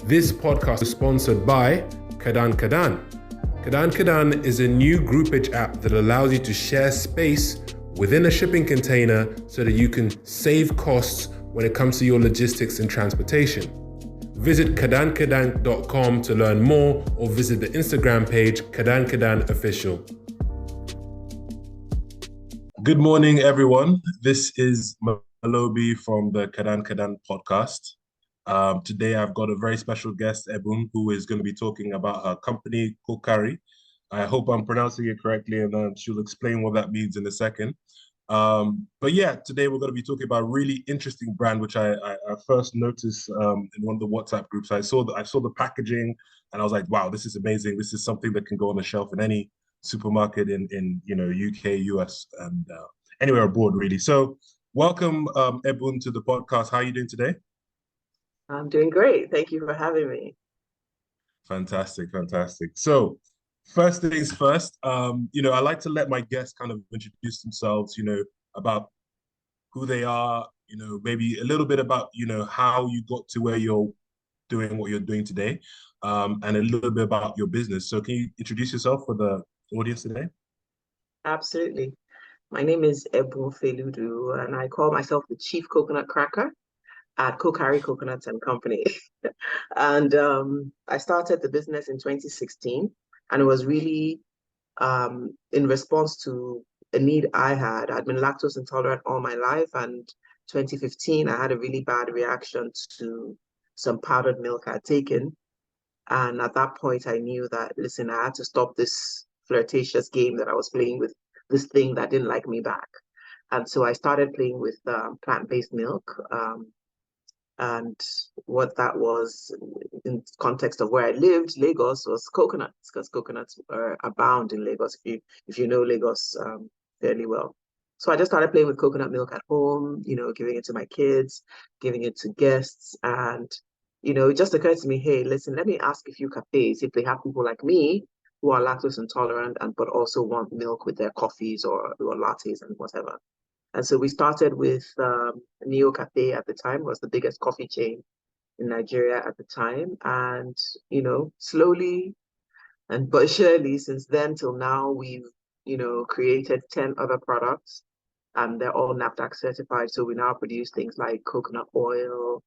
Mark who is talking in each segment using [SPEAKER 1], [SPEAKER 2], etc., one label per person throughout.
[SPEAKER 1] This podcast is sponsored by Kadan Kadan. Kadan Kadan is a new groupage app that allows you to share space within a shipping container so that you can save costs when it comes to your logistics and transportation. Visit kadankadan.com to learn more or visit the Instagram page Kadan Kadan Official. Good morning, everyone. This is Malobi from the Kadan Kadan podcast. Today, I've got a very special guest, Ebun, who is going to be talking about her company, Kokari. I hope I'm pronouncing it correctly, and she'll explain what that means in a second. But yeah, today we're going to be talking about a really interesting brand, which I first noticed in one of the WhatsApp groups. I saw the packaging, and I was like, wow, this is amazing. This is something that can go on the shelf in any supermarket in UK, US, and anywhere abroad, really. So welcome, Ebun, to the podcast. How are you doing today?
[SPEAKER 2] I'm doing great. Thank you for having me.
[SPEAKER 1] Fantastic, fantastic. So, first things first, I like to let my guests kind of introduce themselves, about who they are, maybe a little bit about, how you got to where you're doing what you're doing today, and a little bit about your business. So, can you introduce yourself for the audience today?
[SPEAKER 2] Absolutely. My name is Ebun Feludu, and I call myself the Chief Coconut Cracker at Kokari Coconuts and Company. And I started the business in 2016, and it was really in response to a need I had. I'd been lactose intolerant all my life, and 2015, I had a really bad reaction to some powdered milk I'd taken. And at that point, I knew that, listen, I had to stop this flirtatious game that I was playing with this thing that didn't like me back. And so I started playing with plant-based milk. And what that was in context of where I lived, Lagos, was coconuts, because coconuts abound in Lagos, if you know Lagos fairly well. So I just started playing with coconut milk at home, giving it to my kids, giving it to guests. And, it just occurred to me, hey, listen, let me ask a few cafes if they have people like me who are lactose intolerant and but also want milk with their coffees or lattes and whatever. And so we started with Neo Cafe at the time, was the biggest coffee chain in Nigeria at the time. And, slowly and but surely since then till now, we've, created 10 other products and they're all NAFDAC certified. So we now produce things like coconut oil,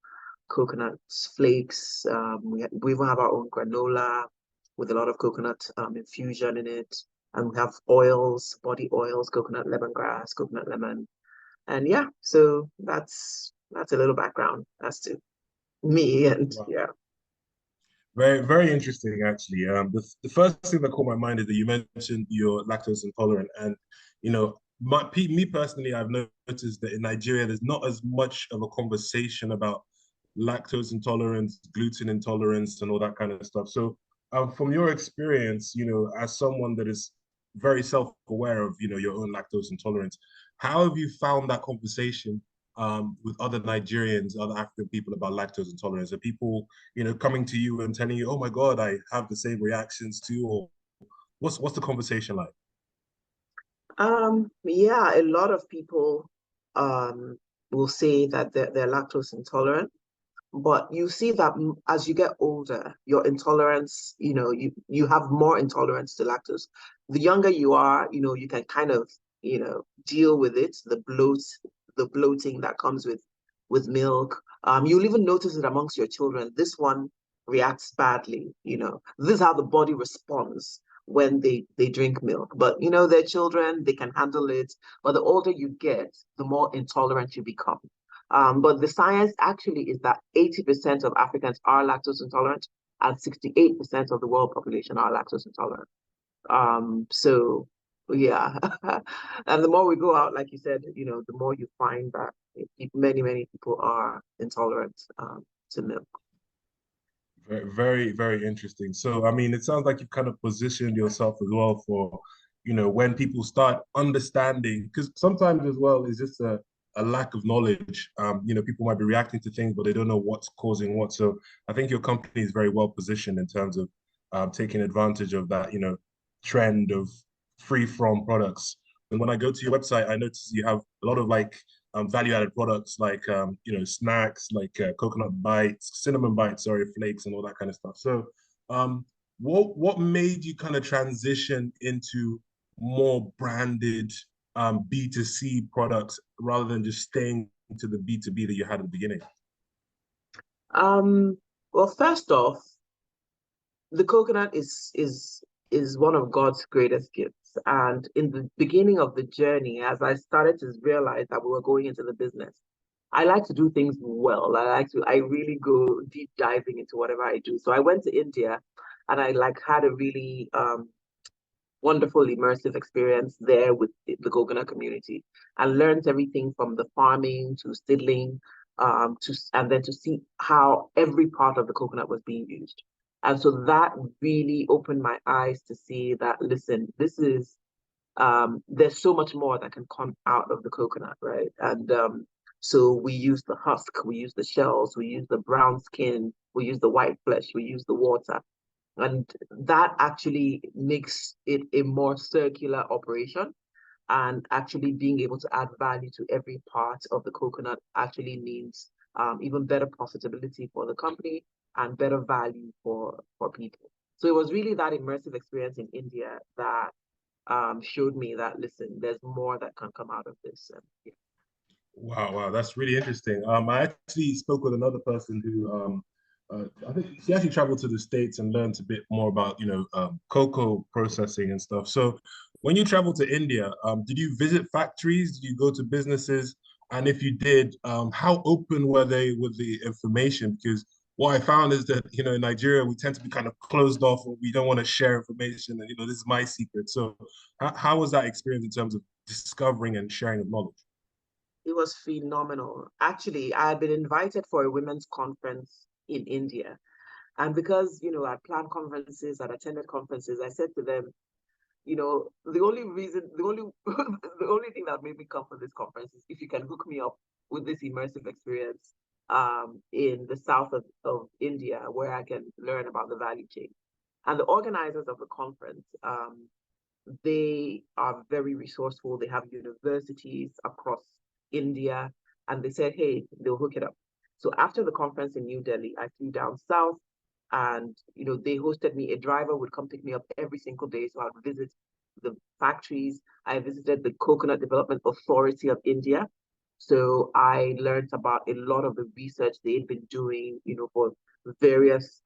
[SPEAKER 2] coconut flakes. We even have our own granola with a lot of coconut infusion in it. And we have oils, body oils, coconut lemongrass, coconut lemon, and yeah, so that's a little background as to me and
[SPEAKER 1] Wow.
[SPEAKER 2] yeah.
[SPEAKER 1] Very, very interesting, actually. The first thing that caught my mind is that you mentioned you're lactose intolerant, and me personally, I've noticed that in Nigeria, there's not as much of a conversation about lactose intolerance, gluten intolerance, and all that kind of stuff. So, from your experience, as someone that is very self-aware of, your own lactose intolerance, how have you found that conversation with other Nigerians, other African people about lactose intolerance? Are people, coming to you and telling you, "Oh my God, I have the same reactions too," or what's the conversation like?
[SPEAKER 2] Yeah, a lot of people um will say that they're lactose intolerant, but you see that as you get older, your intolerance, you have more intolerance to lactose. The younger you are, you can kind of, deal with it, the bloating that comes with milk. You'll even notice it amongst your children. This one reacts badly, This is how the body responds when they drink milk. But they're children, they can handle it. But the older you get, the more intolerant you become. But the science actually is that 80% of Africans are lactose intolerant and 68% of the world population are lactose intolerant. So yeah. And the more we go out, like you said, the more you find that many, many people are intolerant to milk.
[SPEAKER 1] Very, very, very interesting. So, I mean, it sounds like you've kind of positioned yourself as well for, when people start understanding, because sometimes as well it's just a lack of knowledge. People might be reacting to things, but they don't know what's causing what. So, I think your company is very well positioned in terms of taking advantage of that, trend of free from products. And when I go to your website, I notice you have a lot of like value-added products like snacks like coconut bites, cinnamon bites, sorry, flakes, and all that kind of stuff. So, what made you kind of transition into more branded B2C products rather than just staying to the B2B that you had at the beginning?
[SPEAKER 2] Um, well, first off, the coconut is one of God's greatest gifts. And in the beginning of the journey, as I started to realize that we were going into the business, I like to do things well. I really go deep diving into whatever I do. So I went to India and I like had a really wonderful immersive experience there with the coconut community and learned everything from the farming to seedling and then to see how every part of the coconut was being used. And so that really opened my eyes to see that, listen, this is there's so much more that can come out of the coconut, right? And so we use the husk, we use the shells, we use the brown skin, we use the white flesh, we use the water. And that actually makes it a more circular operation. And actually being able to add value to every part of the coconut actually means even better profitability for the company and better value for people. So it was really that immersive experience in India that showed me that, listen, there's more that can come out of this. And, yeah.
[SPEAKER 1] Wow, wow, that's really interesting. I actually spoke with another person who I think she actually traveled to the States and learned a bit more about, cocoa processing and stuff. So when you traveled to India, did you visit factories? Did you go to businesses? And if you did, how open were they with the information? Because what I found is that, in Nigeria, we tend to be kind of closed off and we don't want to share information. And, this is my secret. So how was that experience in terms of discovering and sharing of knowledge?
[SPEAKER 2] It was phenomenal. Actually, I had been invited for a women's conference in India. And because, I planned conferences, I'd attended conferences, I said to them, the only reason, the only the only thing that made me come for this conference is if you can hook me up with this immersive experience in the south of India where I can learn about the value chain. And the organizers of the conference, they are very resourceful. They have universities across India, and they said, hey, they'll hook it up. So after the conference in New Delhi, I flew down south, and they hosted me. A driver would come pick me up every single day, so I would visit the factories. I visited the Coconut Development Authority of India. So I learned about a lot of the research they'd been doing, for various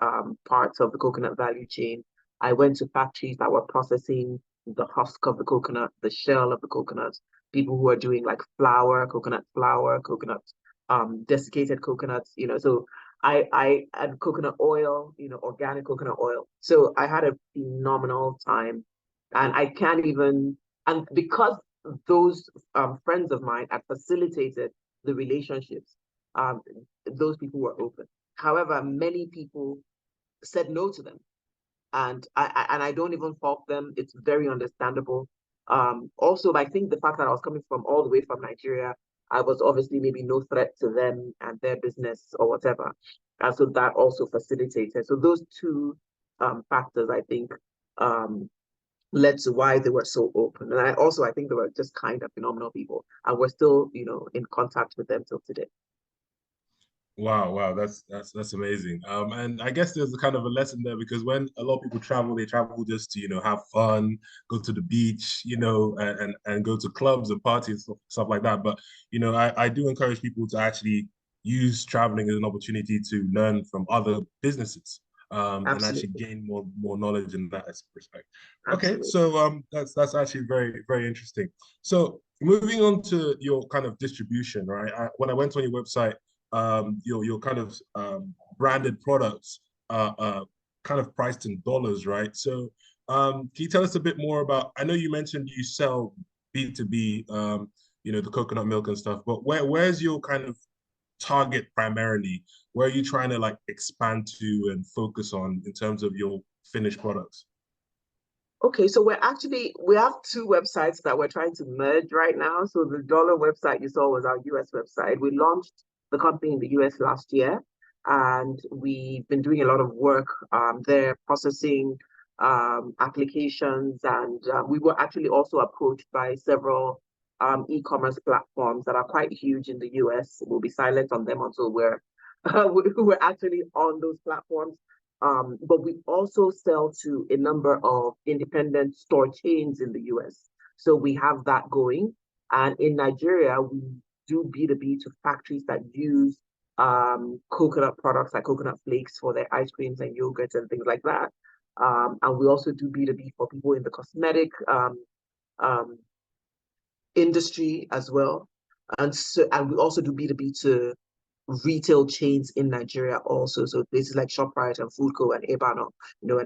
[SPEAKER 2] parts of the coconut value chain. I went to factories that were processing the husk of the coconut, the shell of the coconut, people who are doing like flour, coconut, desiccated coconuts, so I had coconut oil, organic coconut oil. So I had a phenomenal time. And I can't even, and because those friends of mine had facilitated the relationships, um, those people were open. However, many people said no to them, and I don't even fault them. It's very understandable. Also, I think the fact that I was coming from all the way from Nigeria, I was obviously maybe no threat to them and their business or whatever, and so that also facilitated. So those two factors, I think, um, led to why they were so open. And I think they were just kind of phenomenal people, and we're still, in contact with them till today.
[SPEAKER 1] Wow, wow, that's amazing. And I guess there's a kind of a lesson there because when a lot of people travel, they travel just to, have fun, go to the beach, and go to clubs and parties, stuff like that. But, I do encourage people to actually use traveling as an opportunity to learn from other businesses, and actually
[SPEAKER 2] Absolutely,
[SPEAKER 1] gain more knowledge in that respect. Okay,
[SPEAKER 2] absolutely.
[SPEAKER 1] so that's actually very, very interesting. So moving on to your kind of distribution, right? When I went on your website, your kind of branded products are kind of priced in dollars, right? So can you tell us a bit more about? I know you mentioned you sell B2B, the coconut milk and stuff, but where's your kind of target primarily? Where are you trying to like expand to and focus on in terms of your finished products?
[SPEAKER 2] Okay, so we have two websites that we're trying to merge right now. So the dollar website you saw was our US website. We launched the company in the US last year, and we've been doing a lot of work there, processing applications, and we were actually also approached by several e-commerce platforms that are quite huge in the US. We'll be silent on them until we're actually on those platforms. But we also sell to a number of independent store chains in the US. So we have that going. And in Nigeria, we do B2B to factories that use coconut products like coconut flakes for their ice creams and yogurts and things like that. And we also do B2B for people in the cosmetic um, industry as well. And we also do B2B to retail chains in Nigeria also. So places like ShopRite and Foodco and Ebano,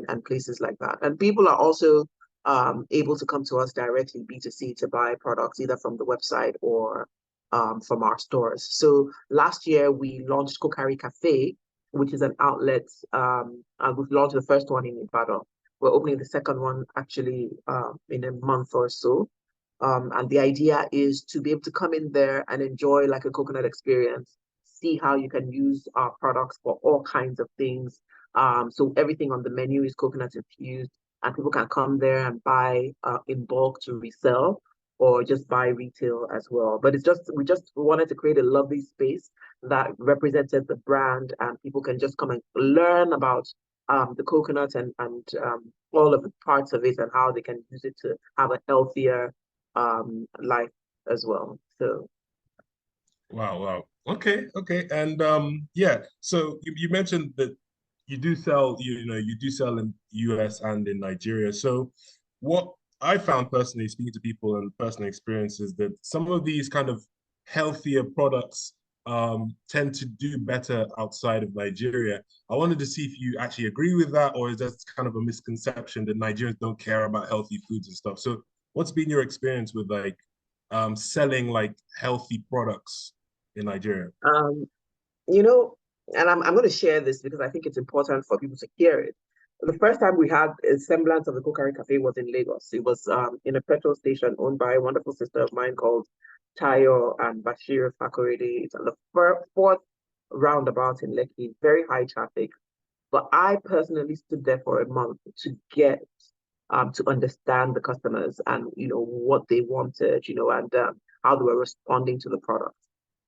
[SPEAKER 2] and places like that. And people are also able to come to us directly, B2C, to buy products either from the website or from our stores. So last year we launched Kokari Cafe, which is an outlet. And we've launched the first one in Ibadan. We're opening the second one actually in a month or so. And the idea is to be able to come in there and enjoy like a coconut experience, see how you can use our products for all kinds of things. So everything on the menu is coconut infused, and people can come there and buy in bulk to resell or just buy retail as well. But we just wanted to create a lovely space that represented the brand, and people can just come and learn about the coconut and all of the parts of it and how they can use it to have a healthier life as well. So
[SPEAKER 1] Wow, wow. Okay, okay. And yeah, so you mentioned that you do sell in US and in Nigeria. So what I found personally speaking to people and personal experiences that some of these kind of healthier products tend to do better outside of Nigeria. I wanted to see if you actually agree with that, or is that kind of a misconception that Nigerians don't care about healthy foods and stuff? So what's been your experience with like selling like healthy products in Nigeria?
[SPEAKER 2] um, you know, and I'm going to share this because I think it's important for people to hear it. The first time we had a semblance of the Kokari Cafe was in Lagos. It was in a petrol station owned by a wonderful sister of mine called Tayo and Bashir Fakorede. It's on the fourth roundabout in Lekki, very high traffic. But I personally stood there for a month to understand the customers and what they wanted, and how they were responding to the product.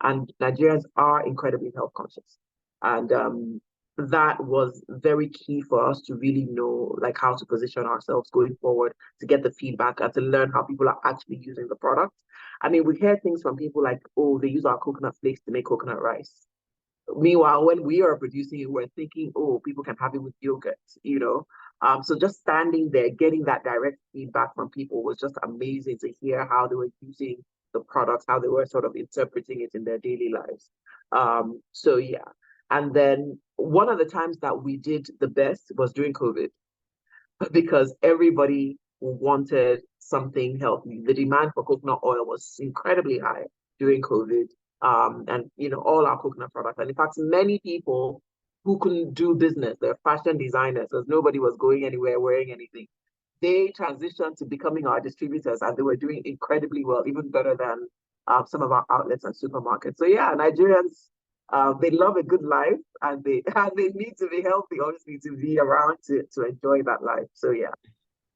[SPEAKER 2] And Nigerians are incredibly health conscious, and that was very key for us to really know like how to position ourselves going forward, to get the feedback and to learn how people are actually using the product. I mean, we hear things from people like, oh, they use our coconut flakes to make coconut rice. Meanwhile, when we are producing it, we're thinking, oh, people can have it with yogurt. So just standing there, getting that direct feedback from people was just amazing to hear how they were using the products, how they were sort of interpreting it in their daily lives. So yeah. And then one of the times that we did the best was during COVID because everybody wanted something healthy. The demand for coconut oil was incredibly high during COVID. And all our coconut products. And in fact, many people who couldn't do business, they're fashion designers, because nobody was going anywhere wearing anything. They transitioned to becoming our distributors, and they were doing incredibly well, even better than some of our outlets and supermarkets. So yeah, Nigerians, they love a good life, and they and they need to be healthy, obviously, to be around to enjoy that life. So yeah.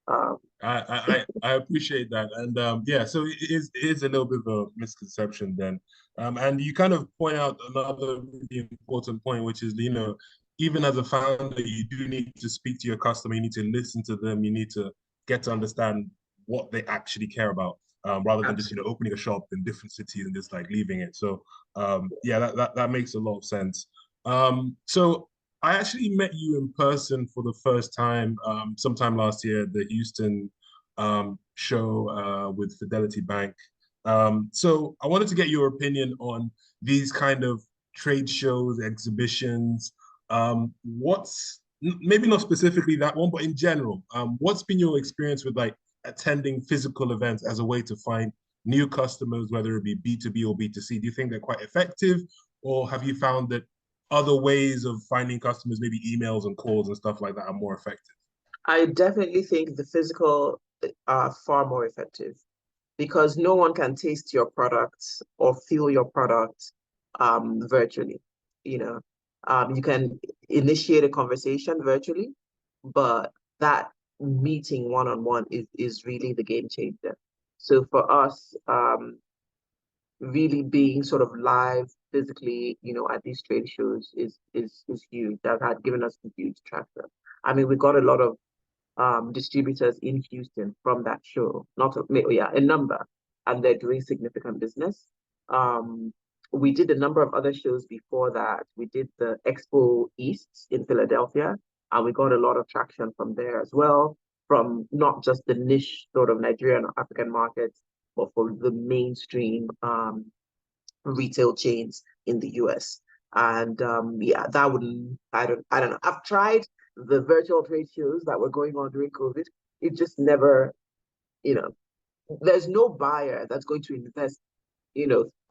[SPEAKER 2] Um,
[SPEAKER 1] I appreciate that, and yeah, so it is a little bit of a misconception then, and you kind of point out another really important point, which is even as a founder, you do need to speak to your customer, you need to listen to them, you need to get to understand what they actually care about, rather than just
[SPEAKER 2] absolutely.
[SPEAKER 1] opening a shop in different cities and just like leaving it. So yeah, that makes a lot of sense. So I actually met you in person for the first time sometime last year at the Houston show with Fidelity Bank. So I wanted to get your opinion on these kind of trade shows, exhibitions. What's maybe not specifically that one, but in general, what's been your experience with like attending physical events as a way to find new customers, whether it be B2B or B2C? Do you think they're quite effective, or have you found that other ways of finding customers, maybe emails and calls and stuff like that, are more effective?
[SPEAKER 2] I definitely think the physical are far more effective because no one can taste your product or feel your product virtually. You know, you can initiate a conversation virtually, but that meeting one on one is really the game changer. So for us, really being sort of live physically, at these trade shows is huge. That had given us a huge traction. I mean, we got a lot of distributors in Houston from that show, not a, yeah, a number, and they're doing significant business. Um, we did a number of other shows before that. We did the Expo East in Philadelphia, and we got a lot of traction from there as well, from not just the niche sort of Nigerian or African markets, but for the mainstream retail chains in the US. And yeah, that wouldn't, I don't know. I've tried the virtual trade shows that were going on during COVID. It just never, you know, there's no buyer that's going to invest,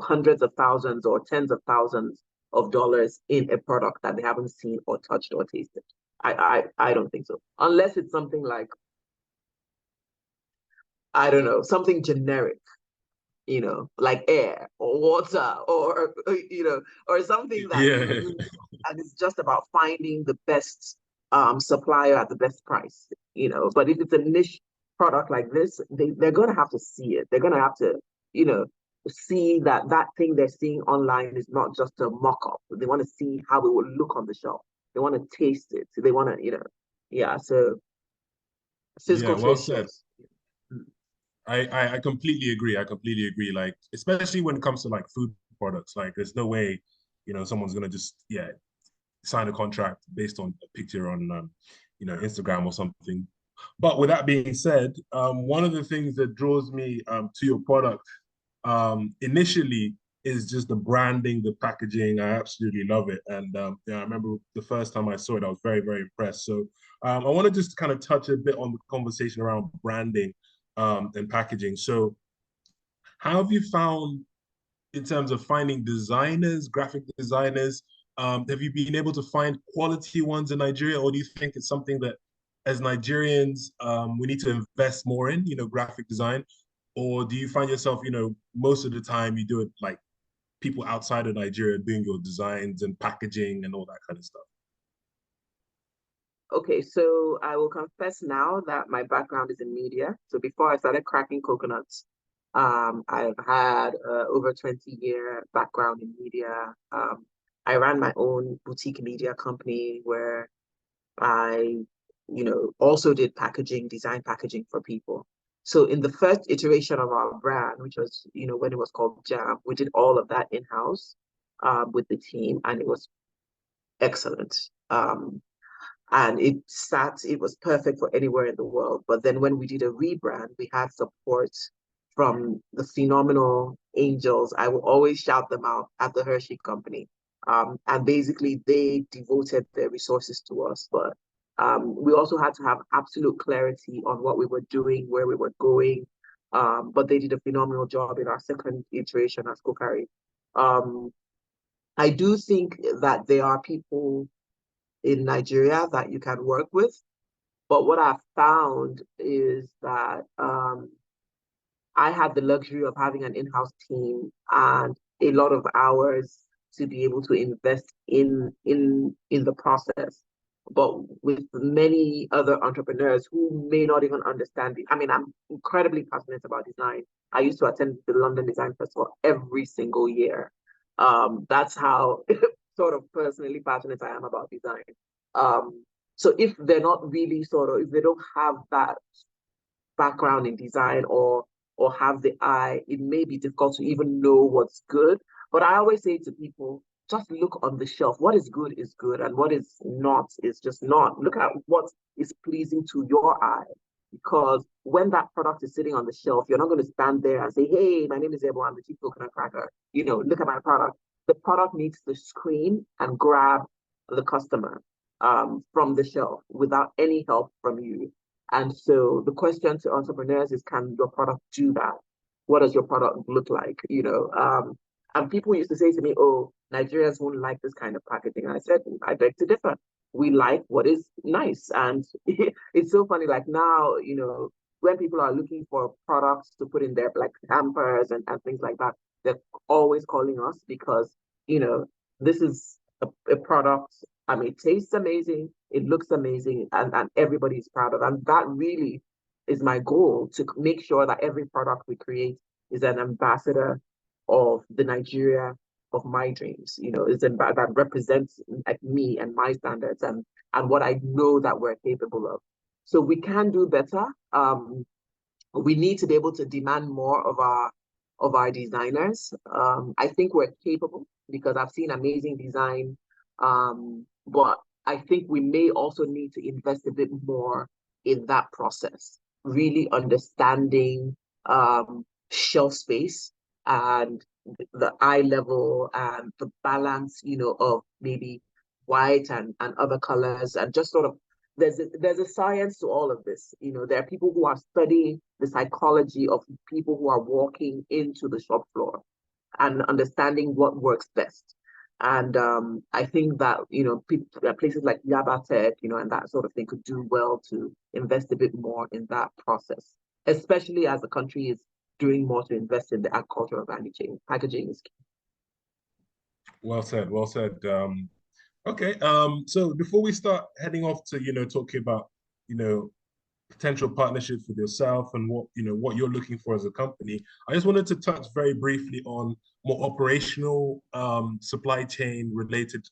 [SPEAKER 2] hundreds of thousands or tens of thousands of dollars in a product that they haven't seen or touched or tasted. I don't think so. Unless it's something like, I don't know, something generic, like air or water or, or something that,
[SPEAKER 1] Yeah,
[SPEAKER 2] and it's just about finding the best supplier at the best price, But if it's a niche product like this, they're going to have to see it. They're going to have to, you know, see that thing they're seeing online is not just a mock-up. They want to see how it will look on the shelf. They want to taste it. They want to, yeah. So
[SPEAKER 1] yeah.
[SPEAKER 2] physical
[SPEAKER 1] Well
[SPEAKER 2] trade
[SPEAKER 1] said.
[SPEAKER 2] shows. Mm.
[SPEAKER 1] I completely agree. I completely agree. Like, especially when it comes to like food products, like there's no way, someone's gonna just sign a contract based on a picture on Instagram or something. But with that being said, one of the things that draws me to your product initially is just the branding, the packaging. I absolutely love it, and I remember the first time I saw it, I was very, very impressed. So I want to just kind of touch a bit on the conversation around branding and packaging. So, how have you found in terms of finding designers, graphic designers? Have you been able to find quality ones in Nigeria, or do you think it's something that, as Nigerians, we need to invest more in, graphic design? Or do you find yourself, most of the time you do it like people outside of Nigeria doing your designs and packaging and all that kind of stuff?
[SPEAKER 2] Okay, so I will confess now that my background is in media. So before I started cracking coconuts, I've had over 20-year background in media. I ran my own boutique media company where I, also did packaging, design packaging for people. So in the first iteration of our brand, which was, when it was called Jam, we did all of that in-house with the team, and it was excellent. And it was perfect for anywhere in the world. But then when we did a rebrand, we had support from the phenomenal angels. I will always shout them out at the Hershey Company. And basically, they devoted their resources to us. But we also had to have absolute clarity on what we were doing, where we were going. But they did a phenomenal job in our second iteration as Kokari. Um, I do think that there are people in Nigeria that you can work with. But what I've found is that I had the luxury of having an in-house team and a lot of hours to be able to invest in the process. But with many other entrepreneurs who may not even understand it. I mean, I'm incredibly passionate about design. I used to attend the London Design Festival every single year. That's how sort of personally passionate I am about design. Um, so if they're not really if they don't have that background in design or have the eye, it may be difficult to even know what's good. But I always say to people, just look on the shelf. What is good, and what is not is just not. Look at what is pleasing to your eye. Because when that product is sitting on the shelf, you're not going to stand there and say, hey, my name is Ebun, I'm the chief coconut cracker. Look at my product. The product needs to scream and grab the customer from the shelf without any help from you. And so the question to entrepreneurs is, can your product do that? What does your product look like? And people used to say to me, oh, Nigerians won't like this kind of packaging. And I said, I beg to differ. We like what is nice. And it's so funny, like now, when people are looking for products to put in their like hampers and things like that, they're always calling us because, this is a product. I mean, it tastes amazing, it looks amazing, and everybody's proud of it. And that really is my goal to make sure that every product we create is an ambassador of the Nigeria of my dreams. Is that represents like me and my standards and what I know that we're capable of. So we can do better. We need to be able to demand more of our designers. I think we're capable because I've seen amazing design, but I think we may also need to invest a bit more in that process, really understanding shelf space and the eye level and the balance, of maybe white and other colors and just sort of there's a science to all of this. There are people who are studying the psychology of people who are walking into the shop floor and understanding what works best. And I think that places like Yaba Tech, and that sort of thing could do well to invest a bit more in that process, especially as the country is doing more to invest in the agricultural value chain. Packaging is key.
[SPEAKER 1] Well said. Well said. Okay. So before we start heading off to, talking about, you know, potential partnerships with yourself and what you're looking for as a company, I just wanted to touch very briefly on more operational supply chain related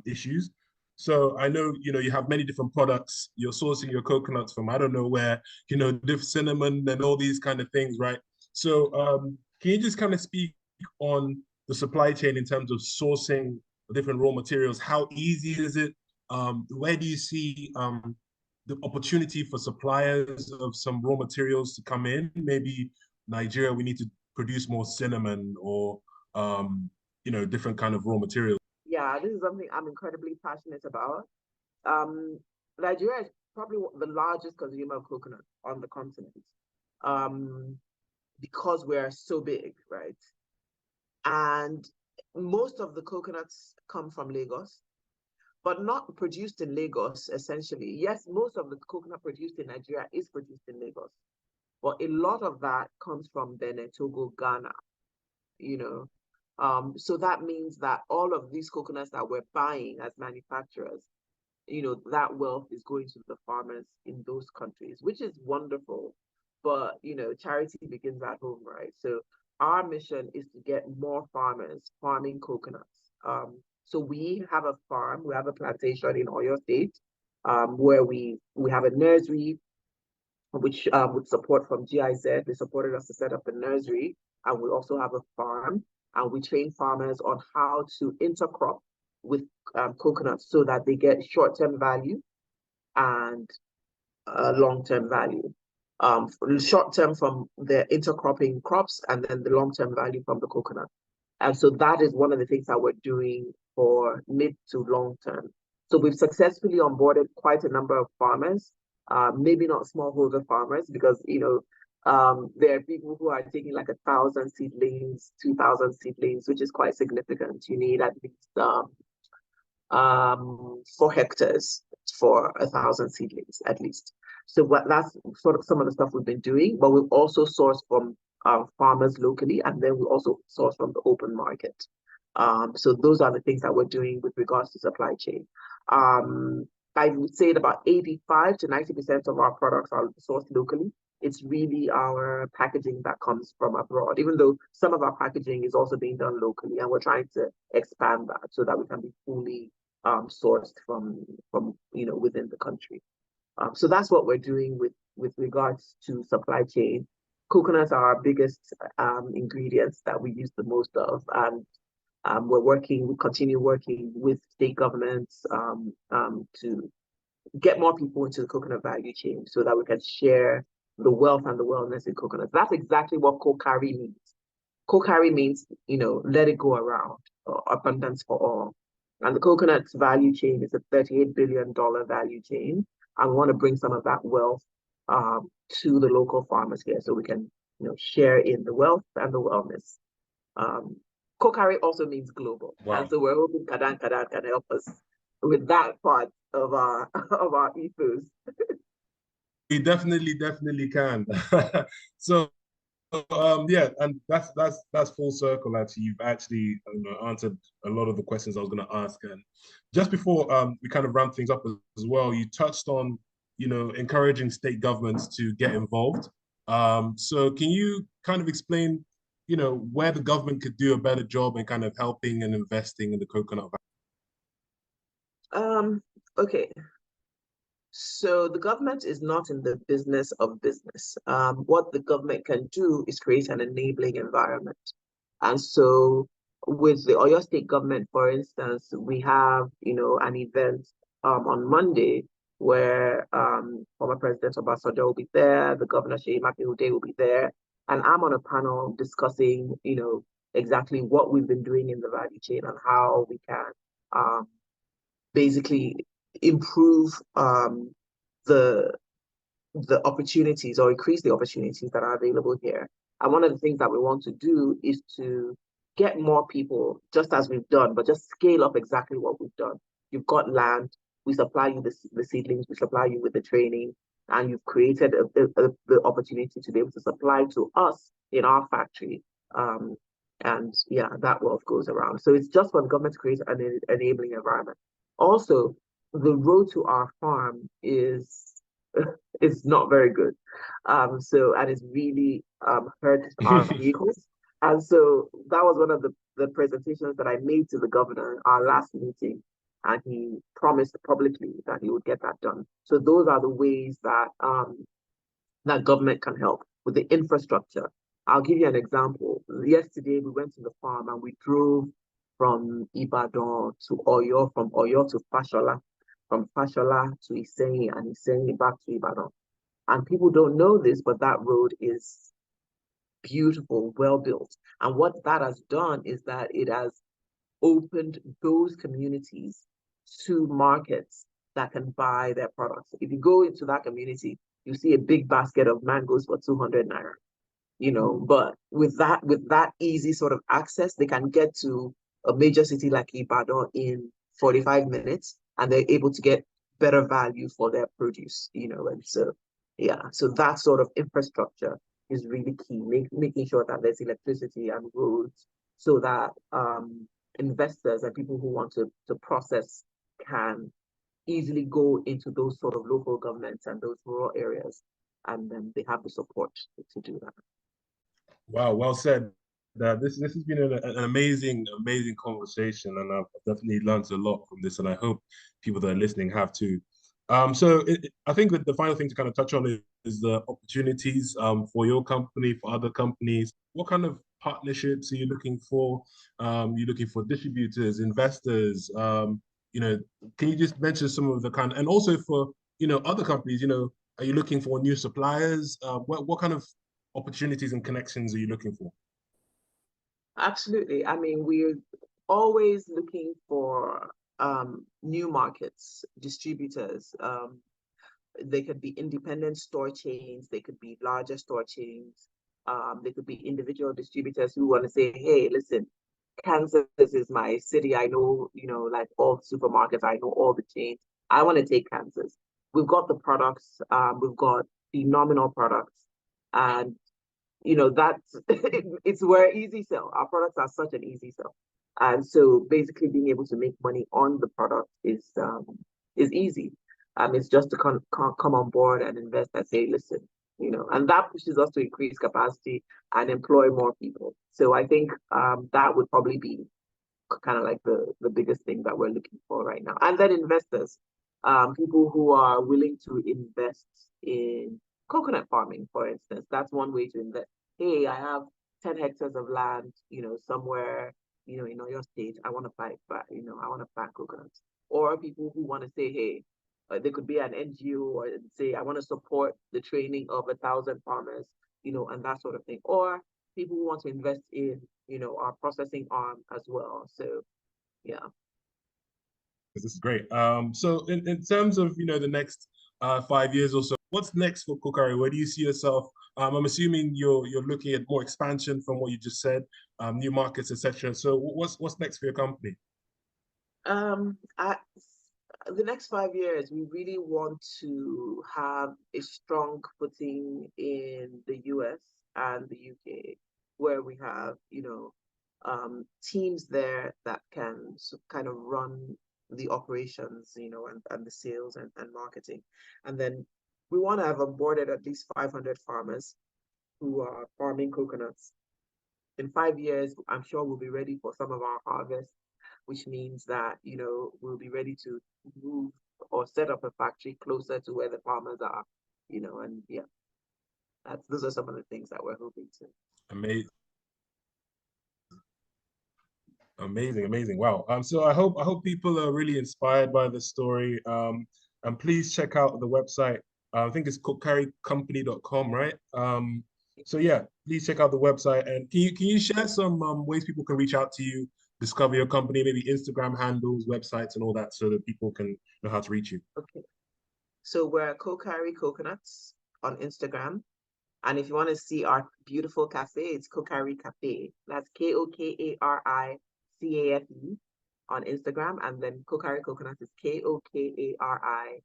[SPEAKER 1] issues. So I know, you have many different products. You're sourcing your coconuts from I don't know where, diff cinnamon and all these kind of things, right? So can you just kind of speak on the supply chain in terms of sourcing different raw materials? How easy is it? Where do you see the opportunity for suppliers of some raw materials to come in? Maybe Nigeria, we need to produce more cinnamon or different kind of raw materials.
[SPEAKER 2] Yeah, this is something I'm incredibly passionate about. Um, Nigeria is probably the largest consumer of coconut on the continent, um, because we're so big, right? And most of the coconuts come from Lagos, but not produced in Lagos, essentially. Yes, most of the coconut produced in Nigeria is produced in Lagos, but a lot of that comes from Benin, Togo, Ghana, you know. So that means that all of these coconuts that we're buying as manufacturers, that wealth is going to the farmers in those countries, which is wonderful. But, charity begins at home, right? So our mission is to get more farmers farming coconuts. So we have a farm, we have a plantation in Oyo State, where we have a nursery, which with support from GIZ, they supported us to set up a nursery, and we also have a farm, and we train farmers on how to intercrop with coconuts so that they get short-term value and long-term value. Short-term from the intercropping crops, and then the long-term value from the coconut. And so that is one of the things that we're doing for mid to long term. So we've successfully onboarded quite a number of farmers, maybe not smallholder farmers, because there are people who are taking like 1,000 seedlings, 2,000 seedlings, which is quite significant. You need at least 4 hectares for 1,000 seedlings at least. So that's sort of some of the stuff we've been doing, but we've also sourced from farmers locally, and then we also source from the open market. So those are the things that we're doing with regards to supply chain. I would say that about 85 to 90% of our products are sourced locally. It's really our packaging that comes from abroad, even though some of our packaging is also being done locally, and we're trying to expand that so that we can be fully sourced from within the country. So that's what we're doing with regards to supply chain. Coconuts are our biggest ingredients that we use the most of, and we continue working with state governments to get more people into the coconut value chain so that we can share the wealth and the wellness in coconuts. That's exactly what Kokari means. Kokari means, let it go around, abundance for all. And the coconut's value chain is a $38 billion value chain. And we want to bring some of that wealth to the local farmers here so we can, share in the wealth and the wellness. Kokari also means global.
[SPEAKER 1] Wow.
[SPEAKER 2] And so we're hoping Kadan can help us with that part of our of our ethos.
[SPEAKER 1] We definitely can. So yeah, and that's full circle. Actually, you've actually answered a lot of the questions I was going to ask. And just before we kind of ramp things up as well, you touched on encouraging state governments to get involved. So can you kind of explain, where the government could do a better job in kind of helping and investing in the coconut?
[SPEAKER 2] Um, okay. So the government is not in the business of business. What the government can do is create an enabling environment. And so with the Oyo State government, for instance, we have, an event on Monday where former President Obasanjo will be there, the Governor Sheyi Makinde will be there, and I'm on a panel discussing, exactly what we've been doing in the value chain and how we can um, basically improve the the opportunities or increase the opportunities that are available here. And one of the things that we want to do is to get more people, just as we've done, but just scale up exactly what we've done. You've got land, we supply you the seedlings, we supply you with the training, and you've created the opportunity to be able to supply to us in our factory. And yeah, that wealth goes around. So it's just for the government to create an enabling environment. Also, the road to our farm is not very good. And it's really hurt our vehicles. And so that was one of the presentations that I made to the governor in our last meeting. And he promised publicly that he would get that done. So those are the ways that government can help with the infrastructure. I'll give you an example. Yesterday, we went to the farm and we drove from Ibadan to Oyo, from Oyo to Fashola, from Fashola to Iseyin, and Iseyin back to Ibadan. And people don't know this, but that road is beautiful, well built. And what that has done is that it has opened those communities to markets that can buy their products. If you go into that community, you see a big basket of mangoes for 200 naira, but with that easy sort of access, they can get to a major city like Ibadan in 45 minutes and they're able to get better value for their produce, and so yeah, so that sort of infrastructure is really key, making sure that there's electricity and roads so that investors and people who want to process can easily go into those sort of local governments and those rural areas, and then they have the support to do that.
[SPEAKER 1] Wow, well said. This has been an amazing conversation, and I've definitely learned a lot from this, and I hope people that are listening have too. I think that the final thing to kind of touch on is the opportunities for your company, for other companies. What kind of partnerships are you looking for? You looking for distributors, investors? Can you just mention some of the kind, and also for other companies? Are you looking for new suppliers? What kind of opportunities and connections are you looking for?
[SPEAKER 2] Absolutely. I mean, we're always looking for new markets, distributors. They could be independent store chains, they could be larger store chains, they could be individual distributors who want to say, hey, listen, Kansas is my city. I know, like all the supermarkets, I know all the chains. I want to take Kansas. We've got the products, we've got phenomenal products. And that's it's where easy sell. Our products are such an easy sell. And so basically being able to make money on the product is easy. It's just to come on board and invest and say, listen, and that pushes us to increase capacity and employ more people. So I think that would probably be kind of like the biggest thing that we're looking for right now. And then investors, people who are willing to invest in coconut farming, for instance. That's one way to invest. Hey, I have 10 hectares of land, somewhere, in your state. I want to plant, I want to plant coconuts. Or people who want to say, hey, there could be an NGO or say, I want to support the training of 1,000 farmers, and that sort of thing. Or people who want to invest in, our processing arm as well. So, yeah.
[SPEAKER 1] This is great. So in terms of the next 5 years or so, what's next for Kokari? Where do you see yourself? I'm assuming you're looking at more expansion from what you just said, new markets, etc. So what's next for your company?
[SPEAKER 2] I the next 5 years, we really want to have a strong footing in the US and the UK, where we have, teams there that can kind of run the operations, and the sales and marketing. And then we want to have onboarded at least 500 farmers who are farming coconuts. In 5 years, I'm sure we'll be ready for some of our harvest, which means that, we'll be ready to move or set up a factory closer to where the farmers are, and yeah, those are some of the things that we're hoping to.
[SPEAKER 1] Amazing. Amazing. Wow. So I hope people are really inspired by the story. And please check out the website. I think it's cookcarrycompany.com, right? So yeah, please check out the website. And can you share some ways people can reach out to you, discover your company, maybe Instagram handles, websites, and all that, so that people can know how to reach you?
[SPEAKER 2] Okay. So we're Kokari Coconuts on Instagram. And if you want to see our beautiful cafe, it's Kokari Cafe. That's Kokaricafe on Instagram. And then Kokari Coconuts is Kokaricoconuts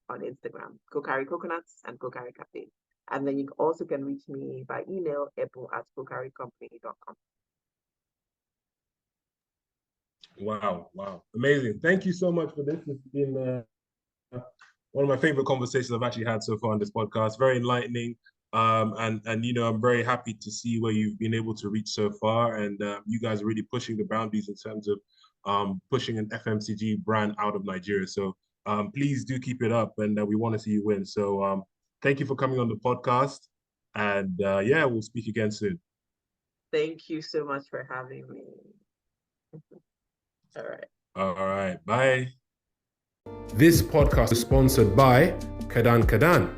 [SPEAKER 2] on Instagram. Kokari Coconuts and Kokari Cafe. And then you also can reach me by email, ebun@kokaricompany.com.
[SPEAKER 1] Wow. Amazing. Thank you so much for this. It's been one of my favorite conversations I've actually had so far on this podcast. Very enlightening. And I'm very happy to see where you've been able to reach so far. And you guys are really pushing the boundaries in terms of pushing an FMCG brand out of Nigeria. So please do keep it up, and we want to see you win. So thank you for coming on the podcast. And yeah, we'll speak again soon.
[SPEAKER 2] Thank you so much for having me. All right.
[SPEAKER 1] All right. Bye. This podcast is sponsored by Kadan Kadan.